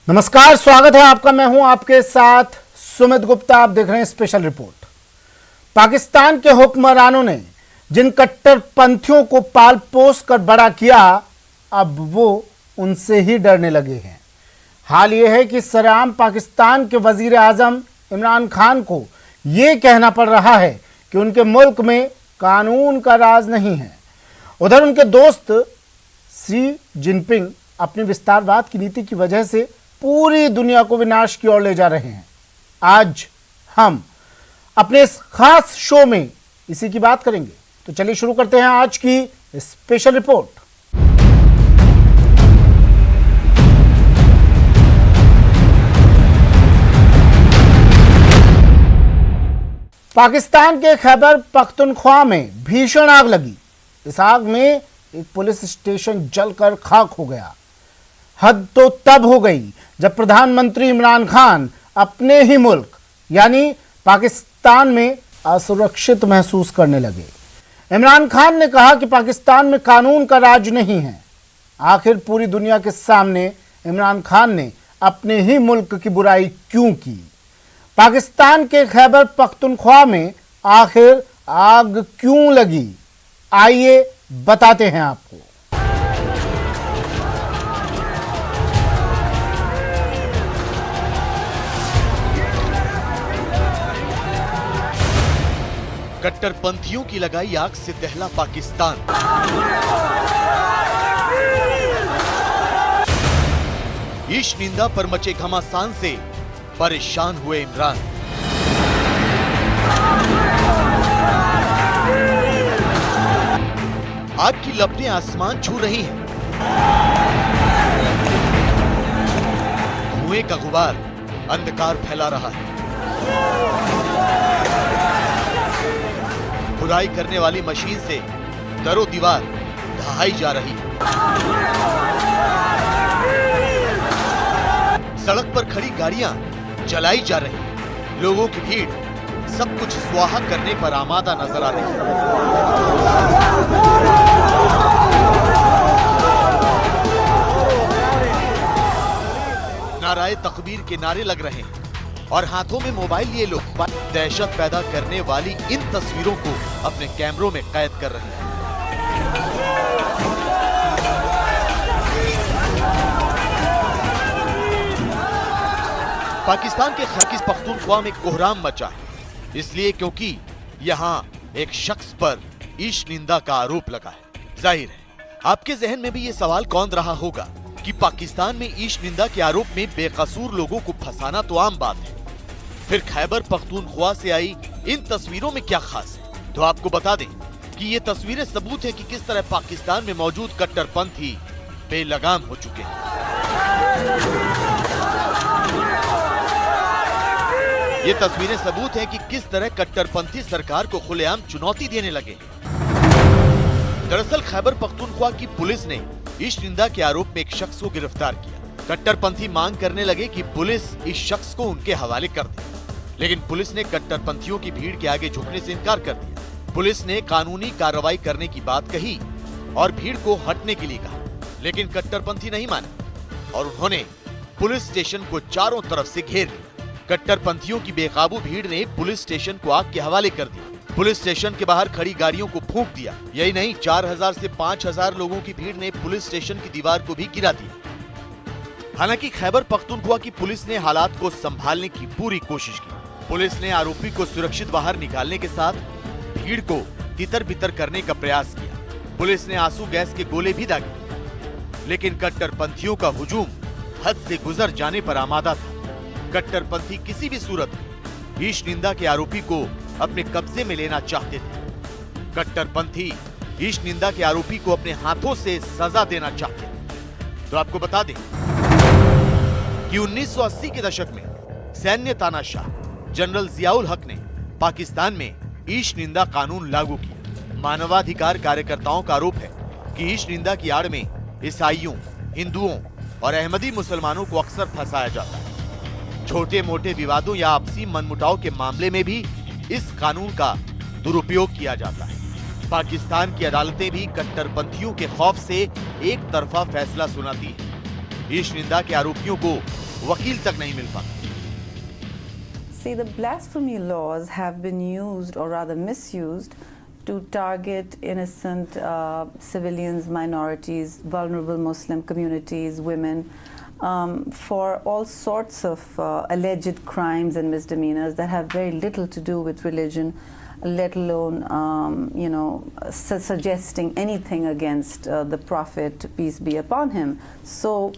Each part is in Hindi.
नमस्कार, स्वागत है आपका। मैं हूं आपके साथ सुमित गुप्ता। आप देख रहे हैं स्पेशल रिपोर्ट। पाकिस्तान के हुक्मरानों ने जिन कट्टरपंथियों को पाल पोस कर बड़ा किया, अब वो उनसे ही डरने लगे हैं। हाल यह है कि सरेआम पाकिस्तान के वजीर आजम इमरान खान को यह कहना पड़ रहा है कि उनके मुल्क में कानून का राज नहीं है। उधर उनके दोस्त शी जिनपिंग अपनी विस्तारवाद की नीति की वजह से पूरी दुनिया को विनाश की ओर ले जा रहे हैं। आज हम अपने इस खास शो में इसी की बात करेंगे। तो चलिए शुरू करते हैं आज की स्पेशल रिपोर्ट। पाकिस्तान के खैबर पख्तूनख्वा में भीषण आग लगी। इस आग में एक पुलिस स्टेशन जलकर खाक हो गया। हद तो तब हो गई जब प्रधानमंत्री इमरान खान अपने ही मुल्क यानी पाकिस्तान में असुरक्षित महसूस करने लगे। इमरान खान ने कहा कि पाकिस्तान में कानून का राज नहीं है। आखिर पूरी दुनिया के सामने इमरान खान ने अपने ही मुल्क की बुराई क्यों की? पाकिस्तान के खैबर पख्तूनख्वा में आखिर आग क्यों लगी? आइए बताते हैं आपको। कट्टरपंथियों की लगाई आग से दहला पाकिस्तान। ईश निंदा पर मचे घमासान से परेशान हुए इमरान। आग की लपटें आसमान छू रही हैं। धुएं का गुबार अंधकार फैला रहा है। खुदाई करने वाली मशीन से दरो दीवार ढहाई जा रही है। सड़क पर खड़ी गाड़ियां जलाई जा रही हैं। लोगों की भीड़ सब कुछ स्वाहा करने पर आमादा नजर आ रही है। नाराए तकबीर के नारे लग रहे हैं और हाथों में मोबाइल लिए लोग दहशत पैदा करने वाली इन तस्वीरों को अपने कैमरों में कैद कर रहे हैं। पाकिस्तान के खैबर पख्तूनख्वा में कोहराम मचा है, इसलिए क्योंकि यहां एक शख्स पर ईश निंदा का आरोप लगा है। जाहिर है आपके जहन में भी ये सवाल कौन रहा होगा कि पाकिस्तान में ईश निंदा के आरोप में बेकसूर लोगों को फंसाना तो आम बात है, फिर खैबर पख्तूनख्वा से आई इन तस्वीरों में क्या खास है? तो आपको बता दें कि ये तस्वीरें सबूत है कि किस तरह पाकिस्तान में मौजूद कट्टरपंथी बेलगाम हो चुके हैं। ये तस्वीरें सबूत है कि किस तरह कट्टरपंथी सरकार को खुलेआम चुनौती देने लगे। दरअसल खैबर पख्तूनख्वा की पुलिस ने ईश निंदा के आरोप में एक शख्स को गिरफ्तार किया। कट्टरपंथी मांग करने लगे कि पुलिस इस शख्स को उनके हवाले कर दे, लेकिन पुलिस ने कट्टरपंथियों की भीड़ के आगे झुकने से इनकार कर दिया। पुलिस ने कानूनी कार्रवाई करने की बात कही और भीड़ को हटने के लिए कहा, लेकिन कट्टरपंथी नहीं माने और उन्होंने पुलिस स्टेशन को चारों तरफ से घेर लिया। कट्टरपंथियों की बेकाबू भीड़ ने पुलिस स्टेशन को आग के हवाले कर दिया। पुलिस स्टेशन के बाहर खड़ी गाड़ियों को फूंक दिया। यही नहीं, 4000 से 5000 लोगों की भीड़ ने पुलिस स्टेशन की दीवार को भी गिरा दिया। हालांकि खैबर पख्तूनख्वा की पुलिस ने हालात को संभालने की पूरी कोशिश की। पुलिस ने आरोपी को सुरक्षित बाहर निकालने के साथ भीड़ को तितर-बितर करने का प्रयास किया। पुलिस ने आंसू गैस के गोले भी दागे, लेकिन कट्टरपंथियों का हुजूम हद से गुजर जाने पर आमादा था। कट्टरपंथी किसी भी सूरत में ईश निंदा के आरोपी को अपने कब्जे में लेना चाहते थे। कट्टरपंथी ईश निंदा के आरोपी को अपने हाथों से सजा देना चाहते थे। तो आपको बता दें कि 1980 के दशक में सैन्य तानाशाह जनरल जियाउल हक ने पाकिस्तान में ईश निंदा कानून लागू किया। मानवाधिकार कार्यकर्ताओं का आरोप है कि ईश निंदा की आड़ में ईसाइयों, हिंदुओं और अहमदी मुसलमानों को अक्सर फंसाया जाता है। छोटे मोटे विवादों या आपसी मनमुटाव के मामले में भी इस कानून का दुरुपयोग किया जाता है। पाकिस्तान की अदालतें भी कट्टरपंथियों के खौफ से एक तरफा फैसला सुनाती है। ईश निंदा के आरोपियों को वकील तक नहीं मिल पाता। See, the blasphemy laws have been used, or rather misused, to target innocent civilians, minorities, vulnerable Muslim communities, women, for all sorts of alleged crimes and misdemeanors that have very little to do with religion, let alone, suggesting anything against the Prophet, peace be upon him. So,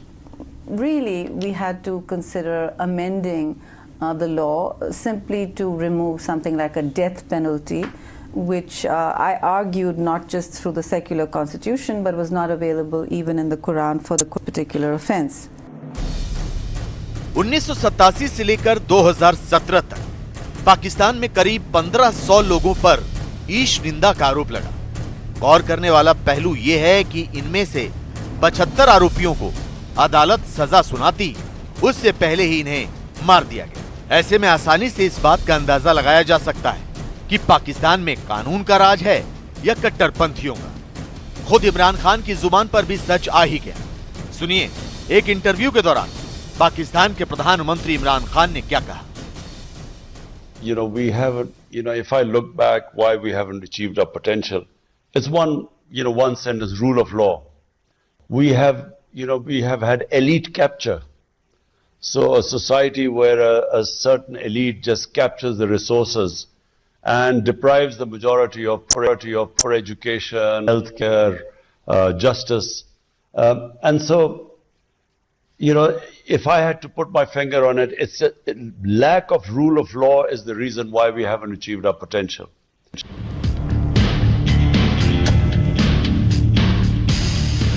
really, we had to consider amending the law simply to remove something like a death penalty, which I argued not just through the secular constitution, but was not available even in the Quran for the particular offense. 1987 से लेकर 2017 तक पाकिस्तान में करीब 1500 लोगों पर ईश निंदा का आरोप लगा। गौर करने वाला पहलू यह है कि इनमें से 75 आरोपियों को अदालत सजा सुनाती, उससे पहले ही इन्हें मार दिया गया। ऐसे में आसानी से इस बात का अंदाजा लगाया जा सकता है कि पाकिस्तान में कानून का राज है या कट्टरपंथियों का। खुद इमरान खान की जुबान पर भी सच आ ही गया। सुनिए, एक इंटरव्यू के दौरान पाकिस्तान के प्रधानमंत्री इमरान खान ने क्या कहा। We haven't, if I look back why we haven't achieved our potential, it's one sentence, rule of law. We have had elite capture. So a society where a certain elite just captures the resources and deprives the majority of for education, healthcare, justice. And so, if I had to put my finger on it, it's a lack of rule of law is the reason why we haven't achieved our potential.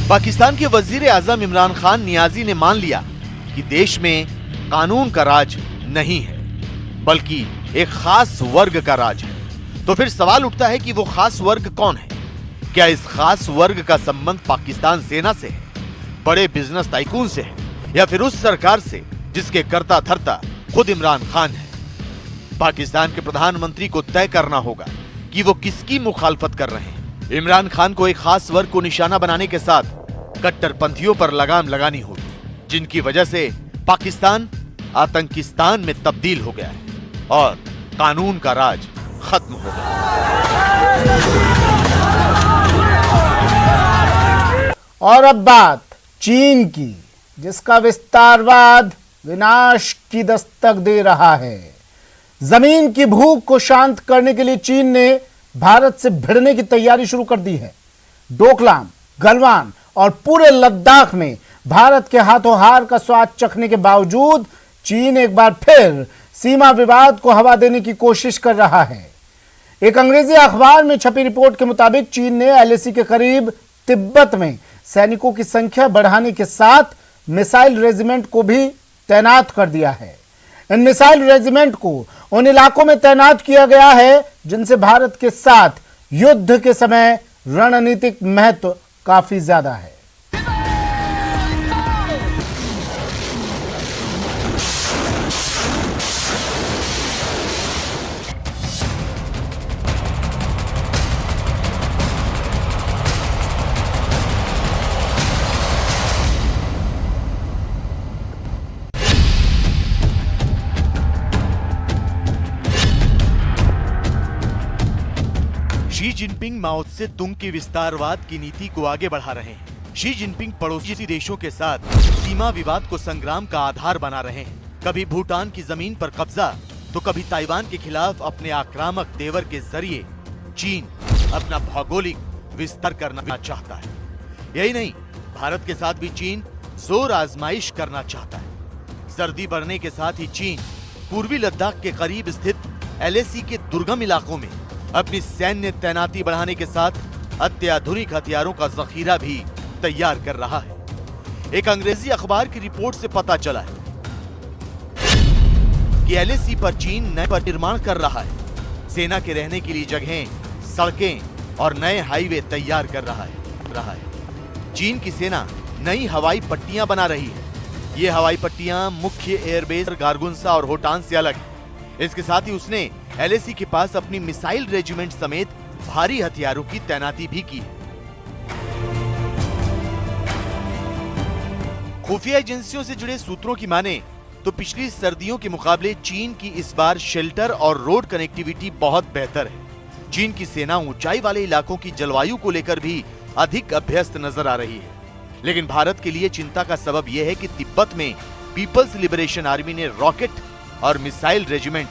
Pakistan के वजीर आजम इमरान खान नियाजी ने मान लिया कि देश में कानून का राज नहीं है, बल्कि एक खास वर्ग का राज है। तो फिर सवाल उठता है कि वो खास वर्ग कौन है? क्या इस खास वर्ग का संबंध पाकिस्तान सेना से है, बड़े बिजनेस टाइकून से है, या फिर उस सरकार से जिसके कर्ता धर्ता खुद इमरान खान है? पाकिस्तान के प्रधानमंत्री को तय करना होगा कि वो किसकी मुखालफत कर रहे हैं। इमरान खान को एक खास वर्ग को निशाना बनाने के साथ कट्टरपंथियों पर लगाम लगानी होगी, जिनकी वजह से पाकिस्तान आतंकिस्तान में तब्दील हो गया है और कानून का राज खत्म हो गया। और अब बात चीन की, जिसका विस्तारवाद विनाश की दस्तक दे रहा है। जमीन की भूख को शांत करने के लिए चीन ने भारत से भिड़ने की तैयारी शुरू कर दी है। डोकलाम, गलवान और पूरे लद्दाख में भारत के हाथों हार का स्वाद चखने के बावजूद चीन एक बार फिर सीमा विवाद को हवा देने की कोशिश कर रहा है। एक अंग्रेजी अखबार में छपी रिपोर्ट के मुताबिक चीन ने एलएसी के करीब तिब्बत में सैनिकों की संख्या बढ़ाने के साथ मिसाइल रेजिमेंट को भी तैनात कर दिया है। इन मिसाइल रेजिमेंट को उन इलाकों में तैनात किया गया है जिनसे भारत के साथ युद्ध के समय रणनीतिक महत्व काफी ज्यादा है। शी जिनपिंग माओ से तुंग की विस्तारवाद की नीति को आगे बढ़ा रहे हैं। शी जिनपिंग पड़ोसी देशों के साथ सीमा विवाद को संग्राम का आधार बना रहे हैं। कभी भूटान की जमीन पर कब्जा तो कभी ताइवान के खिलाफ अपने आक्रामक तेवर के जरिए चीन अपना भौगोलिक विस्तार करना चाहता है। यही नहीं, भारत के साथ भी चीन जोर आजमाइश करना चाहता है। सर्दी बढ़ने के साथ ही चीन पूर्वी लद्दाख के करीब स्थित एलएसी के दुर्गम इलाकों में अपनी सैन्य तैनाती बढ़ाने के साथ अत्याधुनिक हथियारों का जखीरा भी तैयार कर रहा है। एक अंग्रेजी अखबार की रिपोर्ट से पता चला है कि एलएसी पर चीन नए पर निर्माण कर रहा है। सेना के रहने के लिए जगहें, सड़कें और नए हाईवे तैयार कर रहा है। चीन की सेना नई हवाई पट्टियां बना रही है। ये हवाई पट्टियां मुख्य एयरबेस गारगुंसा और होटान से अलग है। इसके साथ ही उसने एलएसी के पास अपनी मिसाइल रेजिमेंट समेत भारी हथियारों की तैनाती भी की है। खुफिया एजेंसियों से जुड़े सूत्रों की माने तो पिछली सर्दियों के मुकाबले चीन की इस बार शेल्टर और रोड कनेक्टिविटी बहुत बेहतर है। चीन की सेना ऊंचाई वाले इलाकों की जलवायु को लेकर भी अधिक अभ्यस्त नजर आ रही है। लेकिन भारत के लिए चिंता का सबब यह है कि तिब्बत में पीपल्स लिबरेशन आर्मी ने रॉकेट और मिसाइल रेजिमेंट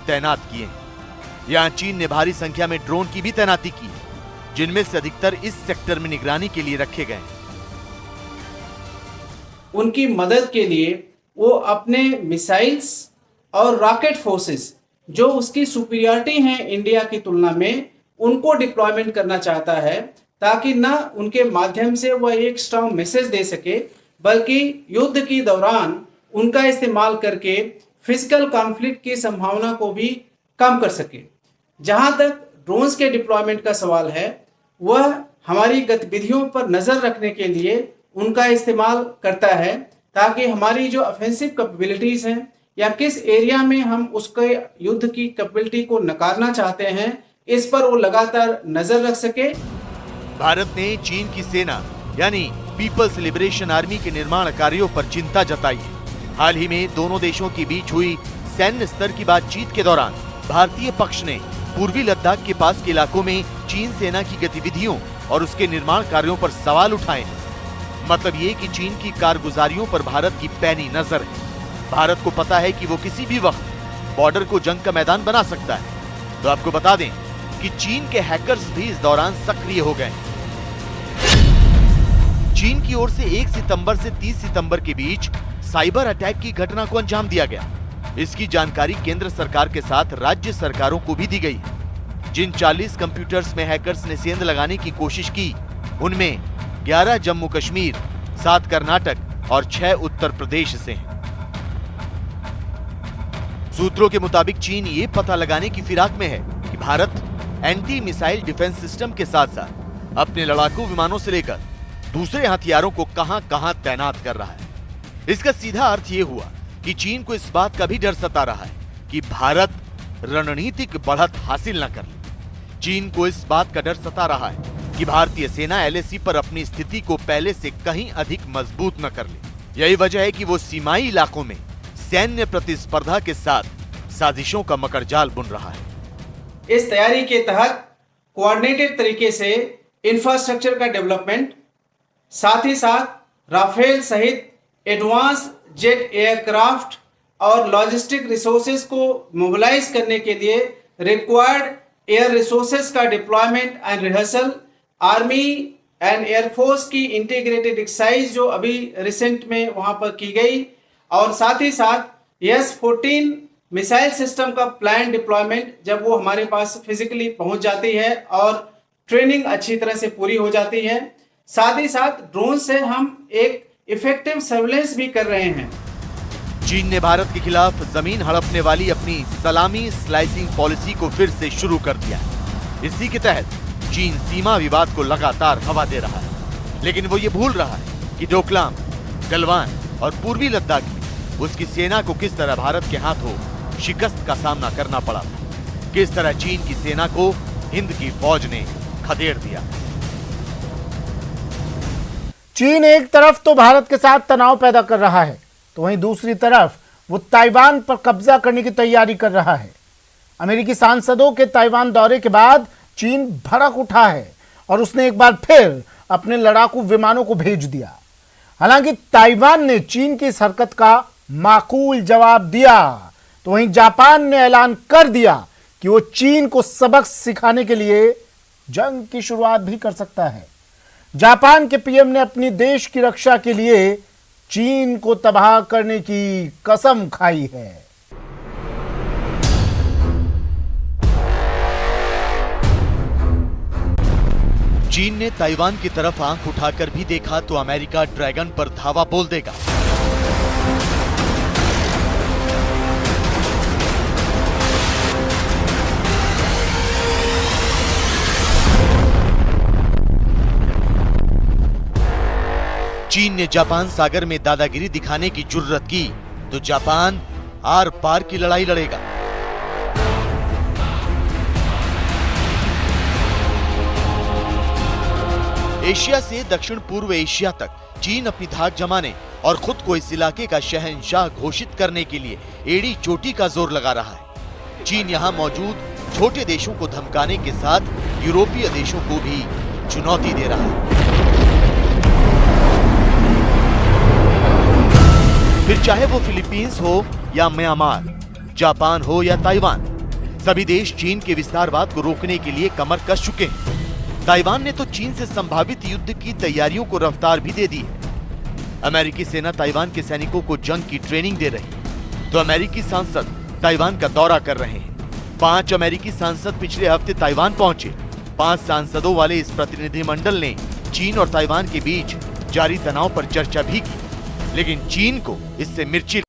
तैनात किए हैं। यहाँ चीन ने भारी संख्या में ड्रोन की भी तैनाती की, जिनमें से अधिकतर इस सेक्टर में निगरानी के लिए रखे गए। उनकी मदद के लिए वो अपने मिसाइल्स और रॉकेट फोर्सेस जो उसकी सुपीरियरिटी है इंडिया की तुलना में, उनको डिप्लॉयमेंट करना चाहता है, ताकि न उनके माध्यम से वह एक स्ट्रांग मैसेज दे सके, बल्कि युद्ध के दौरान उनका इस्तेमाल करके फिजिकल कॉन्फ्लिक्ट की संभावना को भी कम कर सके। जहां तक ड्रोन्स के डिप्लॉयमेंट का सवाल है, वह हमारी गतिविधियों पर नजर रखने के लिए उनका इस्तेमाल करता है, ताकि हमारी जो ऑफेंसिव कैपेबिलिटीज हैं या किस एरिया में हम उसके युद्ध की कैपेबिलिटी को नकारना चाहते हैं, इस पर वो लगातार नजर रख सके। भारत ने चीन की सेना यानी पीपल्स लिबरेशन आर्मी के निर्माण कार्यों पर चिंता जताई है। हाल ही में दोनों देशों के बीच हुई सैन्य स्तर की बातचीत के दौरान भारतीय पक्ष ने पूर्वी लद्दाख के पास के इलाकों में चीन सेना की गतिविधियों और उसके निर्माण कार्यों पर सवाल उठाए हैं। मतलब ये कि चीन की कारगुजारियों पर भारत की पैनी नजर है। भारत को पता है कि वो किसी भी वक्त बॉर्डर को जंग का मैदान बना सकता है। तो आपको बता दें कि चीन के हैकर्स भी इस दौरान सक्रिय हो गए। चीन की ओर से 1 सितंबर से 30 सितंबर के बीच साइबर अटैक की घटना को अंजाम दिया गया। इसकी जानकारी केंद्र सरकार के साथ राज्य सरकारों को भी दी गई है। जिन 40 कंप्यूटर्स में हैकर्स ने सेंध लगाने की कोशिश की, उनमें 11 जम्मू कश्मीर, 7 कर्नाटक और 6 उत्तर प्रदेश से हैं। सूत्रों के मुताबिक चीन ये पता लगाने की फिराक में है कि Bharat anti missile defence system के साथ साथ अपने लड़ाकू विमानों से लेकर दूसरे हथियारों को कहां-कहां तैनात कर रहा है। इसका सीधा अर्थ यह हुआ कि चीन को इस बात का भी डर सता रहा है कि भारत रणनीतिक बढ़त हासिल न कर ले। चीन को इस बात का डर सता रहा है कि भारतीय सेना एलएसी पर अपनी स्थिति को पहले से कहीं अधिक मजबूत न कर ले। यही वजह है कि वो सीमाई इलाकों में सैन्य प्रतिस्पर्धा के साथ साजिशों का मकड़जाल बुन रहा है। इस तैयारी के तहत कोऑर्डिनेटेड तरीके से इंफ्रास्ट्रक्चर का डेवलपमेंट, साथ ही साथ राफेल सहित एडवांस जेट एयरक्राफ्ट और लॉजिस्टिक रिसोर्सेज को मोबिलाइज करने के लिए रिक्वायर्ड एयर रिसोर्सेज का deployment and rehearsal, army and air force की इंटीग्रेटेड एक्सरसाइज जो अभी रिसेंट में वहां पर की गई, और साथ ही साथ S-14 मिसाइल सिस्टम का प्लान डिप्लॉयमेंट जब वो हमारे पास फिजिकली पहुंच जाती है और ट्रेनिंग अच्छी तरह से पूरी हो जाती है। साथ ही साथ ड्रोन से हम एक इफेक्टिव सर्वेलेंस भी कर रहे हैं। चीन ने भारत के खिलाफ जमीन हड़पने वाली अपनी सलामी स्लाइसिंग पॉलिसी को फिर से शुरू कर दिया है। इसी के तहत चीन सीमा विवाद को लगातार हवा दे रहा है, लेकिन वो ये भूल रहा है कि डोकलाम, गलवान और पूर्वी लद्दाख में उसकी सेना को किस तरह भारत के हाथों शिकस्त का सामना करना पड़ा था, किस तरह चीन की सेना को हिंद की फौज ने खदेड़ दिया। चीन एक तरफ तो भारत के साथ तनाव पैदा कर रहा है, तो वहीं दूसरी तरफ वो ताइवान पर कब्जा करने की तैयारी कर रहा है। अमेरिकी सांसदों के ताइवान दौरे के बाद चीन भड़क उठा है और उसने एक बार फिर अपने लड़ाकू विमानों को भेज दिया। हालांकि ताइवान ने चीन की इस हरकत का माकूल जवाब दिया, तो वहीं जापान ने ऐलान कर दिया कि वो चीन को सबक सिखाने के लिए जंग की शुरुआत भी कर सकता है। जापान के पीएम ने अपनी देश की रक्षा के लिए चीन को तबाह करने की कसम खाई है। चीन ने ताइवान की तरफ आंख उठाकर भी देखा तो अमेरिका ड्रैगन पर धावा बोल देगा। चीन ने जापान सागर में दादागिरी दिखाने की जुर्रत की तो जापान आर पार की लड़ाई लड़ेगा। एशिया से दक्षिण पूर्व एशिया तक चीन अपनी धाक जमाने और खुद को इस इलाके का शहंशाह घोषित करने के लिए एड़ी चोटी का जोर लगा रहा है। चीन यहाँ मौजूद छोटे देशों को धमकाने के साथ यूरोपीय देशों को भी चुनौती दे रहा है। फिर चाहे वो फिलीपींस हो या म्यांमार, जापान हो या ताइवान, सभी देश चीन के विस्तारवाद को रोकने के लिए कमर कस चुके हैं। ताइवान ने तो चीन से संभावित युद्ध की तैयारियों को रफ्तार भी दे दी है। अमेरिकी सेना ताइवान के सैनिकों को जंग की ट्रेनिंग दे रही, तो अमेरिकी सांसद ताइवान का दौरा कर रहे हैं। 5 अमेरिकी सांसद पिछले हफ्ते ताइवान पहुंचे। 5 सांसदों वाले इस प्रतिनिधिमंडल ने चीन और ताइवान के बीच जारी तनाव पर चर्चा भी की, लेकिन चीन को इससे मिर्ची